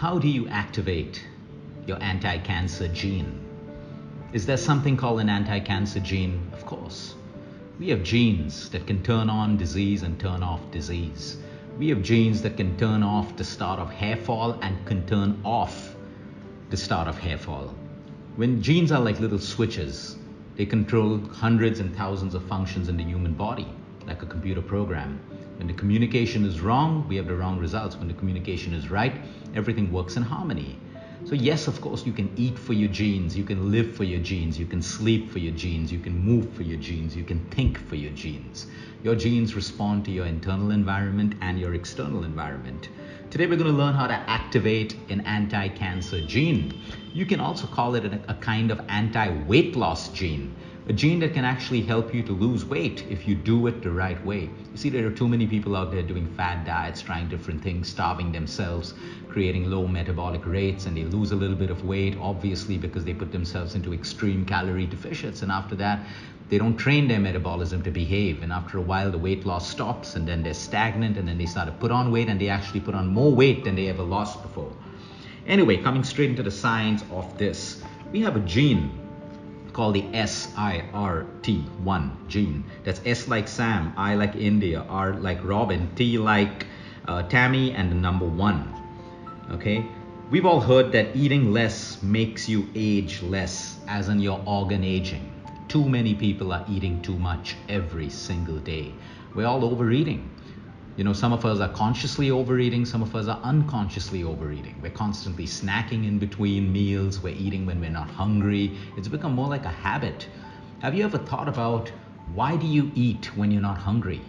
How do you activate your anti-cancer gene? Is there something called an anti-cancer gene? Of course. We have genes that can turn on disease and turn off disease. We have genes that can turn off the start of hair fall and can turn off the start of hair fall. When genes are like little switches, they control hundreds and thousands of functions in the human body, like a computer program. When the communication is wrong, we have the wrong results. When the communication is right, everything works in harmony. So yes, of course, you can eat for your genes, you can live for your genes, you can sleep for your genes, you can move for your genes, you can think for your genes. Your genes respond to your internal environment and your external environment. Today we're going to learn how to activate an anti-cancer gene. You can also call it a kind of anti-weight loss gene. A gene that can actually help you to lose weight if you do it the right way. You see, there are too many people out there doing fad diets, trying different things, starving themselves, creating low metabolic rates, and they lose a little bit of weight, obviously because they put themselves into extreme calorie deficits, and after that, they don't train their metabolism to behave, and after a while the weight loss stops, and then they're stagnant, and then they start to put on weight, and they actually put on more weight than they ever lost before. Anyway, coming straight into the science of this, we have a gene called the SIRT1 gene. That's S like Sam, I like India, R like Robin, T like Tammy, and the number 1. Okay, we've all heard that eating less makes you age less, as in your organ aging. Too many people are eating too much every single day. We're all overeating. You know, some of us are consciously overeating, some of us are unconsciously overeating. We're constantly snacking in between meals, we're eating when we're not hungry. It's become more like a habit. Have you ever thought about why do you eat when you're not hungry?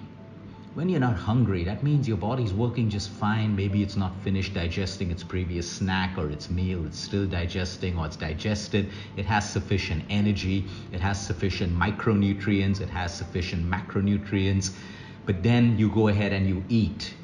When you're not hungry, that means your body's working just fine. Maybe it's not finished digesting its previous snack or its meal. It's still digesting, or it's digested. It has sufficient energy. It has sufficient micronutrients. It has sufficient macronutrients. But then you go ahead and you eat.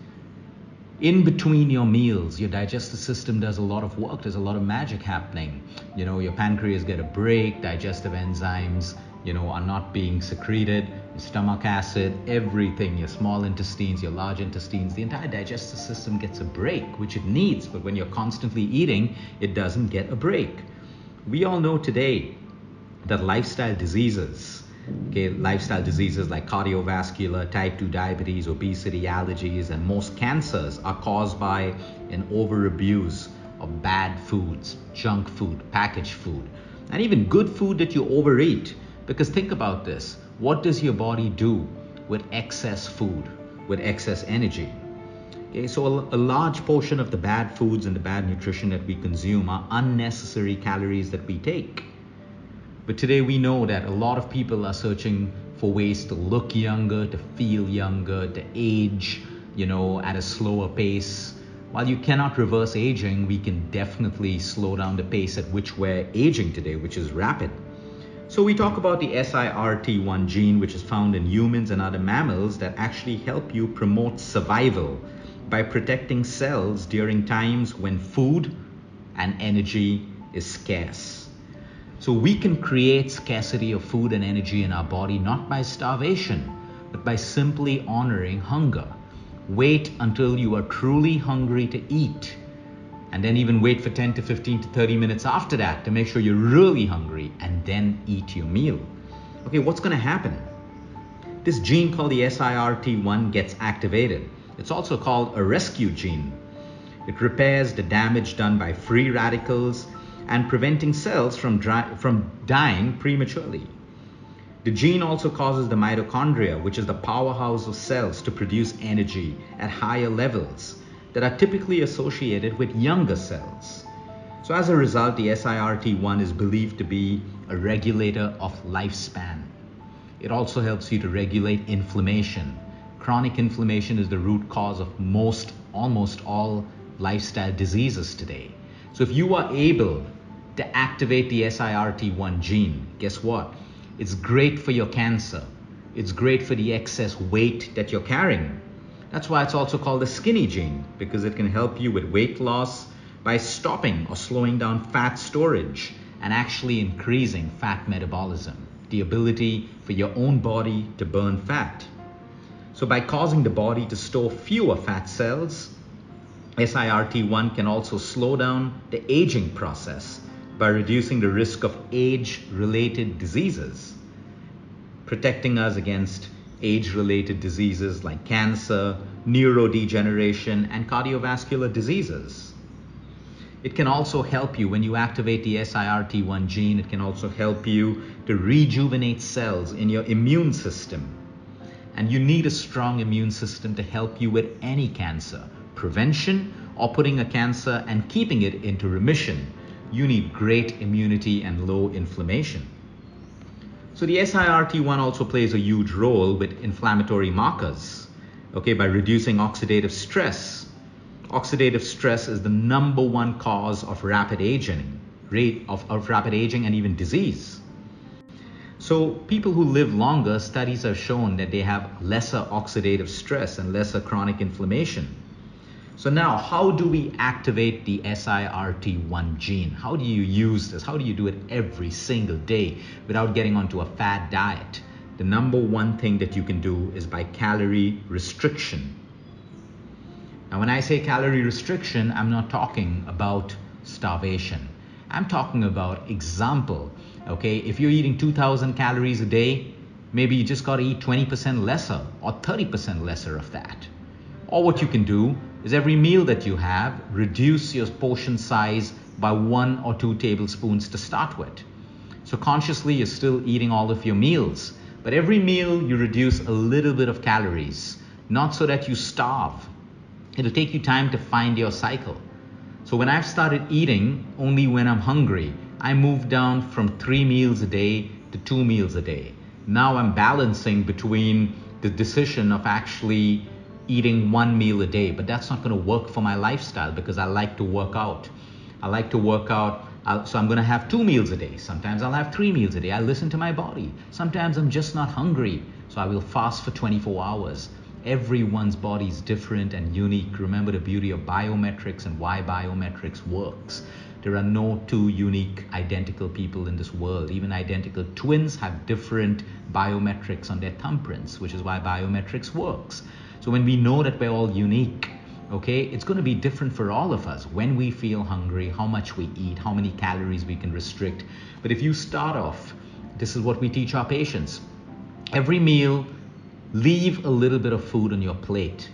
In between your meals, your digestive system does a lot of work. There's a lot of magic happening. You know, your pancreas get a break, digestive enzymes, are not being secreted, your stomach acid, everything, your small intestines, your large intestines, the entire digestive system gets a break, which it needs. But when you're constantly eating, it doesn't get a break. We all know today that lifestyle diseases like cardiovascular, type 2 diabetes, obesity, allergies, and most cancers are caused by an overabuse of bad foods, junk food, packaged food, and even good food that you overeat. Because think about this, what does your body do with excess food, with excess energy? Okay, so a large portion of the bad foods and the bad nutrition that we consume are unnecessary calories that we take. But today we know that a lot of people are searching for ways to look younger, to feel younger, to age, at a slower pace. While you cannot reverse aging, we can definitely slow down the pace at which we're aging today, which is rapid. So we talk about the SIRT1 gene, which is found in humans and other mammals, that actually help you promote survival by protecting cells during times when food and energy is scarce. So we can create scarcity of food and energy in our body, not by starvation, but by simply honoring hunger. Wait until you are truly hungry to eat, and then even wait for 10 to 15 to 30 minutes after that to make sure you're really hungry, and then eat your meal. Okay, what's going to happen? This gene called the SIRT1 gets activated. It's also called a rescue gene. It repairs the damage done by free radicals and preventing cells from dying prematurely. The gene also causes the mitochondria, which is the powerhouse of cells, to produce energy at higher levels that are typically associated with younger cells. So as a result, the SIRT1 is believed to be a regulator of lifespan. It also helps you to regulate inflammation. Chronic inflammation is the root cause of almost all lifestyle diseases today. So if you are able to activate the SIRT1 gene, guess what? It's great for your cancer. It's great for the excess weight that you're carrying. That's why it's also called the skinny gene, because it can help you with weight loss by stopping or slowing down fat storage and actually increasing fat metabolism, the ability for your own body to burn fat. So by causing the body to store fewer fat cells, SIRT1 can also slow down the aging process by reducing the risk of age-related diseases, protecting us against age-related diseases like cancer, neurodegeneration, and cardiovascular diseases. It can also help you when you activate the SIRT1 gene. It can also help you to rejuvenate cells in your immune system. And you need a strong immune system to help you with any cancer, prevention or putting a cancer and keeping it into remission. You need great immunity and low inflammation. So the SIRT1 also plays a huge role with inflammatory markers, okay, by reducing oxidative stress. Oxidative stress is the #1 cause of rapid aging, rapid aging and even disease. So people who live longer, studies have shown that they have lesser oxidative stress and lesser chronic inflammation. So now, how do we activate the SIRT1 gene? How do you use this? How do you do it every single day without getting onto a fad diet? The #1 thing that you can do is by calorie restriction. Now, when I say calorie restriction, I'm not talking about starvation. I'm talking about example, okay? If you're eating 2,000 calories a day, maybe you just gotta eat 20% lesser or 30% lesser of that. Or what you can do is every meal that you have, reduce your portion size by 1 or 2 tablespoons to start with. So consciously, you're still eating all of your meals, but every meal you reduce a little bit of calories, not so that you starve. It'll take you time to find your cycle. So when I've started eating only when I'm hungry, I moved down from 3 meals a day to 2 meals a day. Now I'm balancing between the decision of actually eating 1 meal a day, but that's not going to work for my lifestyle because I like to work out. So I'm going to have 2 meals a day. Sometimes I'll have 3 meals a day. I listen to my body. Sometimes I'm just not hungry, so I will fast for 24 hours. Everyone's body is different and unique. Remember the beauty of biometrics and why biometrics works. There are no 2 unique identical people in this world. Even identical twins have different biometrics on their thumbprints, which is why biometrics works. So when we know that we're all unique, okay, it's going to be different for all of us when we feel hungry, how much we eat, how many calories we can restrict. But if you start off, this is what we teach our patients. Every meal, leave a little bit of food on your plate,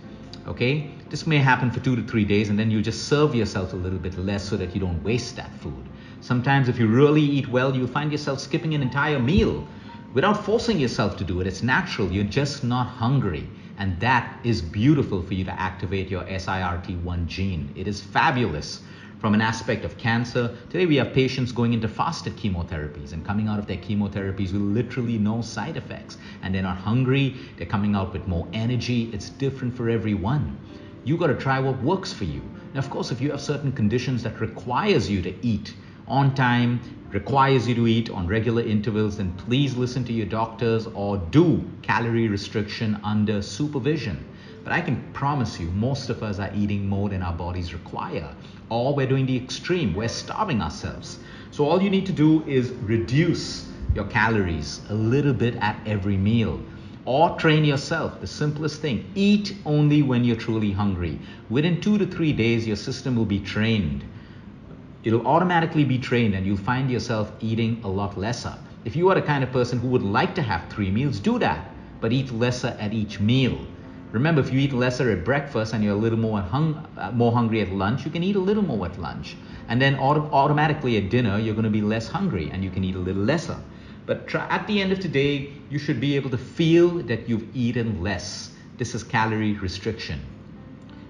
okay? This may happen for 2 to 3 days, and then you just serve yourself a little bit less so that you don't waste that food. Sometimes if you really eat well, you'll find yourself skipping an entire meal without forcing yourself to do it. It's natural. You're just not hungry. And that is beautiful for you to activate your SIRT1 gene. It is fabulous from an aspect of cancer. Today we have patients going into fasted chemotherapies and coming out of their chemotherapies with literally no side effects. And they're not hungry. They're coming out with more energy. It's different for everyone. You got to try what works for you. Now, of course, if you have certain conditions that requires you to eat on time, requires you to eat on regular intervals, then please listen to your doctors or do calorie restriction under supervision. But I can promise you, most of us are eating more than our bodies require, or we're doing the extreme, we're starving ourselves. So all you need to do is reduce your calories a little bit at every meal, or train yourself. The simplest thing, eat only when you're truly hungry. Within 2 to 3 days, your system will be trained. It'll automatically be trained and you'll find yourself eating a lot lesser. If you are the kind of person who would like to have 3 meals, do that, but eat lesser at each meal. Remember, if you eat lesser at breakfast and you're a little more hungry at lunch, you can eat a little more at lunch. And then automatically at dinner, you're going to be less hungry and you can eat a little lesser. But at the end of the day, you should be able to feel that you've eaten less. This is calorie restriction.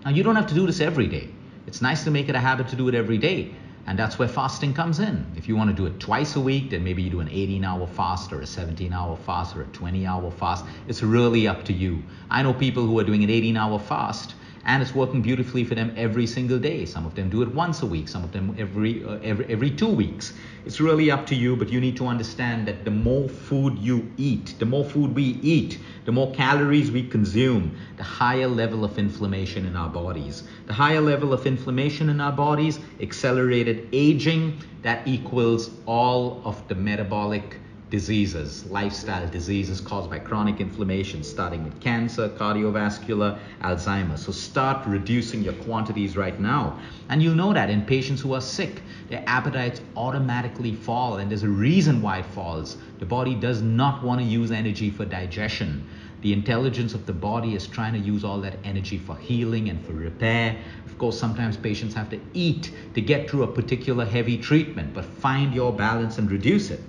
Now, you don't have to do this every day. It's nice to make it a habit to do it every day. And that's where fasting comes in. If you want to do it twice a week, then maybe you do an 18-hour fast or a 17-hour fast or a 20-hour fast. It's really up to you. I know people who are doing an 18-hour fast and it's working beautifully for them every single day. Some of them do it once a week, some of them every 2 weeks. It's really up to you, but you need to understand that the more food you eat, the more food we eat, the more calories we consume, the higher level of inflammation in our bodies. The higher level of inflammation in our bodies, accelerated aging, that equals all of the metabolic diseases, lifestyle diseases caused by chronic inflammation, starting with cancer, cardiovascular, Alzheimer's. So start reducing your quantities right now. And you'll know that in patients who are sick, their appetites automatically fall, and there's a reason why it falls. The body does not want to use energy for digestion. The intelligence of the body is trying to use all that energy for healing and for repair. Of course, sometimes patients have to eat to get through a particular heavy treatment, but find your balance and reduce it.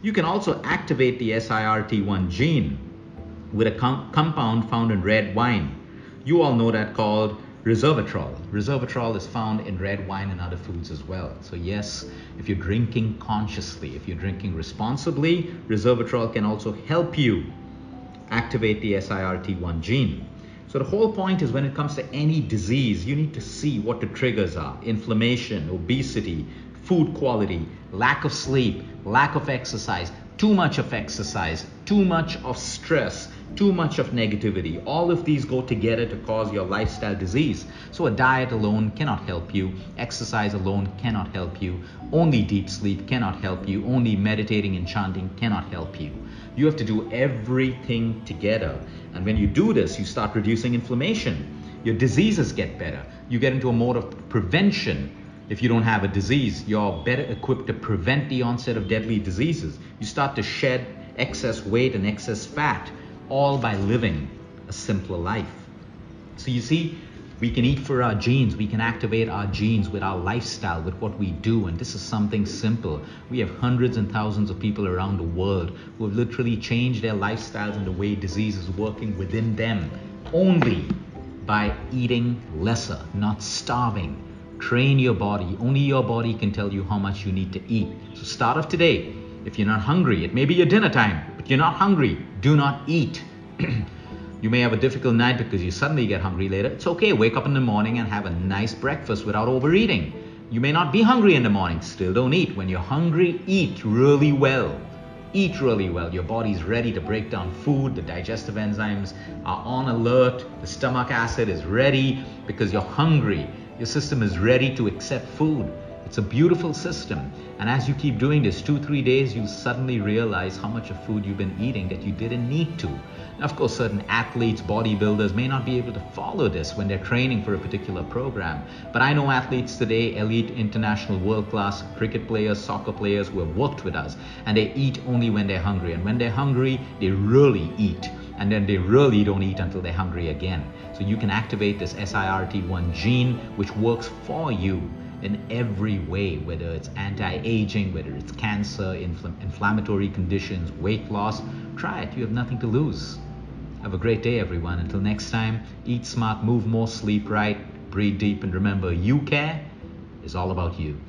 You can also activate the SIRT1 gene with a compound found in red wine. You all know that, called resveratrol. Resveratrol is found in red wine and other foods as well. So yes, if you're drinking consciously, if you're drinking responsibly, resveratrol can also help you activate the SIRT1 gene. So the whole point is, when it comes to any disease, you need to see what the triggers are: inflammation, obesity, food quality, lack of sleep, lack of exercise, too much of exercise, too much of stress, too much of negativity. All of these go together to cause your lifestyle disease. So a diet alone cannot help you. Exercise alone cannot help you. Only deep sleep cannot help you. Only meditating and chanting cannot help you. You have to do everything together. And when you do this, you start reducing inflammation. Your diseases get better. You get into a mode of prevention. If you don't have a disease, you're better equipped to prevent the onset of deadly diseases. You start to shed excess weight and excess fat, all by living a simpler life. So you see, we can eat for our genes. We can activate our genes with our lifestyle, with what we do. And this is something simple. We have hundreds and thousands of people around the world who have literally changed their lifestyles and the way disease is working within them only by eating lesser, not starving. Train your body. Only your body can tell you how much you need to eat. So start off today. If you're not hungry, it may be your dinner time, but you're not hungry, do not eat. You may have a difficult night because you suddenly get hungry later. It's okay. Wake up in the morning and have a nice breakfast without overeating. You may not be hungry in the morning. Still don't eat. When you're hungry, eat really well. Eat really well. Your body's ready to break down food. The digestive enzymes are on alert. The stomach acid is ready because you're hungry. Your system is ready to accept food. It's a beautiful system. And as you keep doing this 2-3 days, you'll suddenly realize how much of food you've been eating that you didn't need to. Now, of course, certain athletes, bodybuilders may not be able to follow this when they're training for a particular program. But I know athletes today, elite, international, world-class cricket players, soccer players who have worked with us, and they eat only when they're hungry. And when they're hungry, they really eat. And then they really don't eat until they're hungry again. So you can activate this SIRT1 gene, which works for you in every way, whether it's anti-aging, whether it's cancer, inflammatory conditions, weight loss. Try it. You have nothing to lose. Have a great day, everyone. Until next time, eat smart, move more, sleep right, breathe deep, and remember, you care is all about you.